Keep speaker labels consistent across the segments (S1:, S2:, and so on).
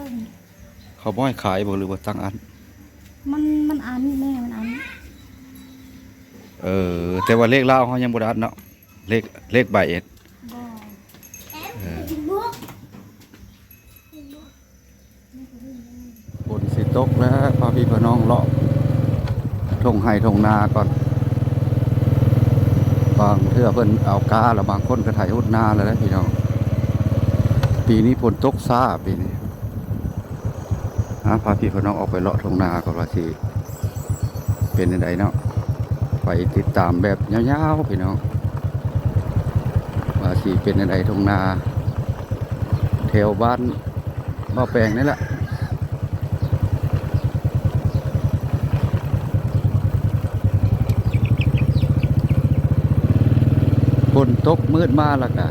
S1: บิ่ง
S2: เขาบ่ให้ขายบ่หรือว่าตั้งอัน
S1: มันอันแม่มันอัน
S2: แต่ว่าเลขลาวเขายังบ่ได้อันเนาะเลขใบเอ็ด
S1: บ่
S2: ฝนสิตกแล้วพาพี่พี่น้องเลาะทงไห้ทงนาก่อนบางเทื่อเพิ่นเอากาแล้วบางคนก็ไถหุดนาแล้วนะพี่น้องปีนี้ฝนตกซ่าปีนี้พาพี่พี่น้องออกไปเลาะทงนาก่อนว่าสิเป็นจังไดเนาะไปติดตามแบบยาวๆพี่น้องว่าสิเป็นจังไดทงนาแถวบ้านบ่อแปลงนี่แหละฝนตกมืดมาแล้วก็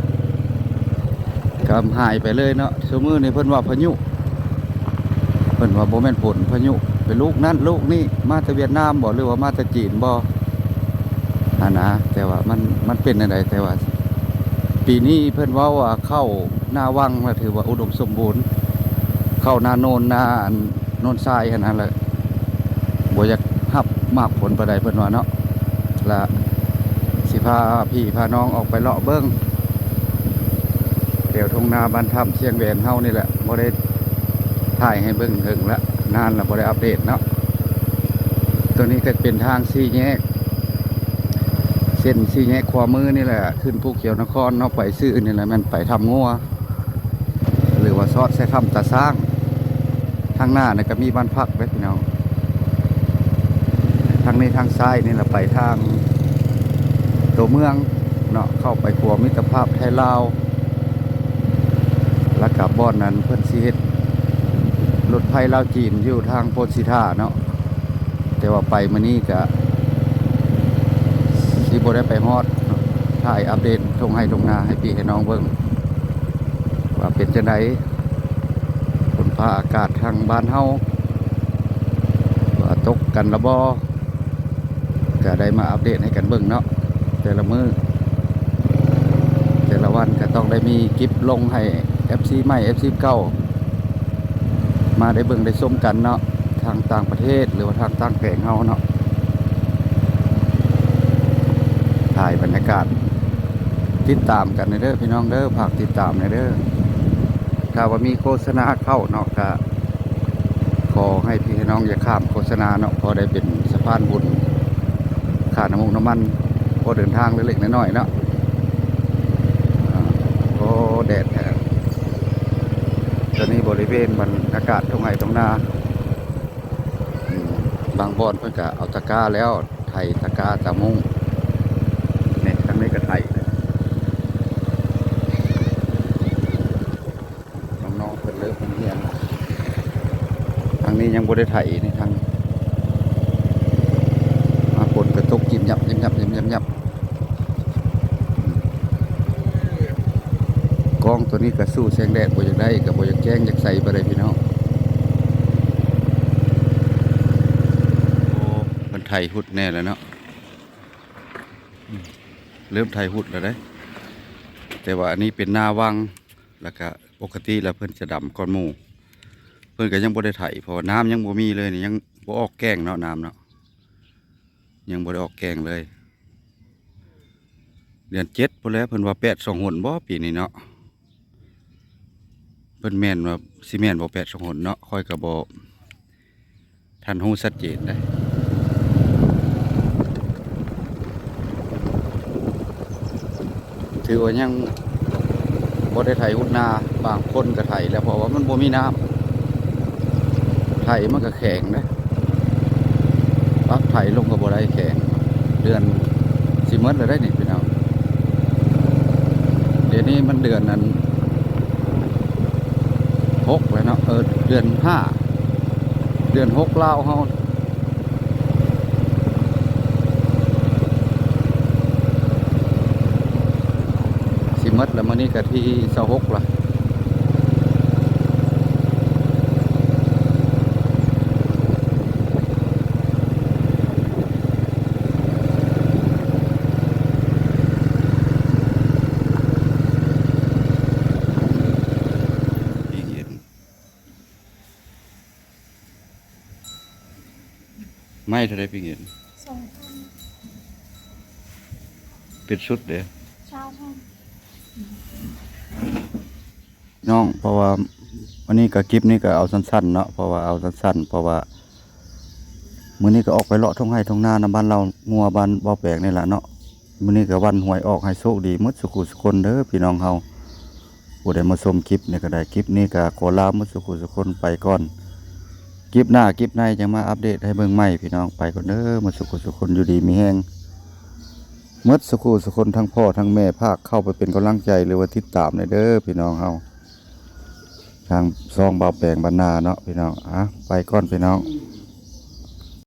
S2: หายไปเลยเนาะชั่วมือนี่เพิ่นว่าพายุเพิ่นว่าบ่แม่นฝนพายุเป็นลูกนั้นลูกนี้มาจากเวียดนามบ่หรือว่ามาจากจีนบ่นะแต่ว่ามันเป็นอะไรแต่ว่าปีนี้เพิ่นว่าเข้าหน้าวังแล้วถือว่าอุดมสมบูรณ์เข้าหน้าโนนหน้าโนนทรายขนาดนั้นแหละบ่อยากฮับมากผลปานใดเพิ่นว่าเนาะและสิพาพี่พาน้องออกไปเลาะเบิ้งเดี๋ยวทงนาบ้านถ้ำเชียงแหวนเฮานี่แหละบ่ได้ถ่ายให้เบิ้งถึงละนานแล้วบ่ได้อัปเดตเนาะตัวนี้ก็เป็นทางสี่แยกเส้นสี่แยกขวามือนี่แหละขึ้นภูเขียวนครเนาะไปซื้อนี่แหละมันไปทำงัวหรือว่าซอดใส่ทำตาสร้างทางหน้าเนี่ยก็มีบ้านพักไว้พี่น้องทางนี้ทางซ้ายนี่แหละไปทางตัวเมืองเนาะเข้าไปขัวมิตรภาพไทยลาวแล้วกับบ่อนนั้นเพิ่นสิเฮ็ดรถไฟลาวจีนอยู่ทางโพธิท่าเนาะแต่ว่าไปมื้อนี้ก็สิบ่ได้ไปฮอดถ่ายอัปเดตทงให้ทงนาให้พี่ให้น้องเบิ่งว่าเป็นจังได๋ฝนฟ้าอากาศทางบ้านเฮาว่าตกกันละบ่ก็ได้มาอัปเดตให้กันเบิ่งเนาะแต่ละมือแต่ละวันก็ต้องได้มีคลิปลงให้ FC ใหม่ FC เก่ามาได้เบิ่งได้ชมกันเนาะทางต่างประเทศหรือว่าทางต่างแปลงเฮาเนาะถ่ายบรรยากาศติดตามกันเด้อพี่น้องเด้อฝากติดตามเด้อถ้าว่ามีโฆษณาเข้าเนาะก็ขอให้พี่น้องอย่าข้ามโฆษณาเนาะพอได้เป็นสะพานบุญค่าน้ำมันพอเดินทางเล็กๆน้อยๆเนาะโอ้แดดแท้ตอนนี้บริเวณบรรยากาศตรงไหนตรงนาบางบ่อนเพิ่นก็เอาตะกร้าแล้วไถตะกร้าตะมุงเนี่ยทางนี้ก็ไถน้องๆเพิ่นเลิกเรียนทางนี้ยังบ่ได้ไถในทางมาฝนกระตกยิ้มยับยิ้มยับยิ้มยับยับกล้องตัวนี้ก็สู้แสงแดดบ่อยากได้ก็บ่อยากแจ้งอยากใส่ไปเลยพี่น้องโอ้มันไถหุดแน่แล้วเนาะเริ่มไถหุดแล้วได้แต่ว่าอันนี้เป็นนาวังแล้วก็ปกติแล้วเพิ่นจะดำก้อนหมู่เพิ่นก็ยังบ่ได้ไถเพราะน้ำยังบ่มีเลยนี่ยังบ่ออกแกงเนาะน้ำเนาะยังบ่ได้ออกแกงเลยเดือน7พุ่นแล้วเพิ่นว่า8 2หนบ่ปีนี้เนาะเพิ่นแม่นว่าสิแม่นบ่8 2หนเนาะค่อยก็บ่ทันฮู้ชัดเจนได้ถือว่ายังบ่ได้ไถหุดนาบางคนก็ไถแล้วเพราะว่ามันบ่มีน้ำไถมันก็แข็งนะปักไถลงก็บ่ได้แข็งเดือนสิหมดแล้วได้นี่พี่น้องเดี๋ยวนี้มันเดือนนั้น6แล้วเนาะเดือน5เดือน6ลาวเฮาสิหมดแล้วมื้อนี้ก็ที่26ละ ไม่เท่าไรพี่เงิน
S1: 2,000
S2: เป็นชุดเด้อ
S1: 20,000
S2: น้องเพราะว่าวันนี้ก็คลิปนี้ก็เอาสั้นๆเนาะเพราะว่าเอาสั้นๆเพราะว่ามื้อนี้ก็ออกไปเลาะทุ่งไร่ทุ่งนาบ้านเรางัวบ้านบ่อแปลกนี่แหละเนาะมื้อนี้ก็วันหวยออกให้โชคดีหมดสุขุสุคนเด้อพี่น้องเฮาผู้ใดมาชมคลิปนี่ก็ได้คลิปนี้ก็ขอลาหมดสุขุสุคนไปก่อนคลิปหน้าคลิปในจะมาอัปเดตให้เบิ่งใหม่พี่น้องไปก่อนเด้อหมดสุขุสุคนอยู่ดีมีแฮงหมดสุขุสุคนทั้งพ่อทั้งแม่ภาคเข้าไปเป็นกำลังใจหรือว่าติดตามในเด้อพี่น้องเฮาทางซองเบาแปลงบรรณาเนาะพี่น้องไปก่อนพี่น้อง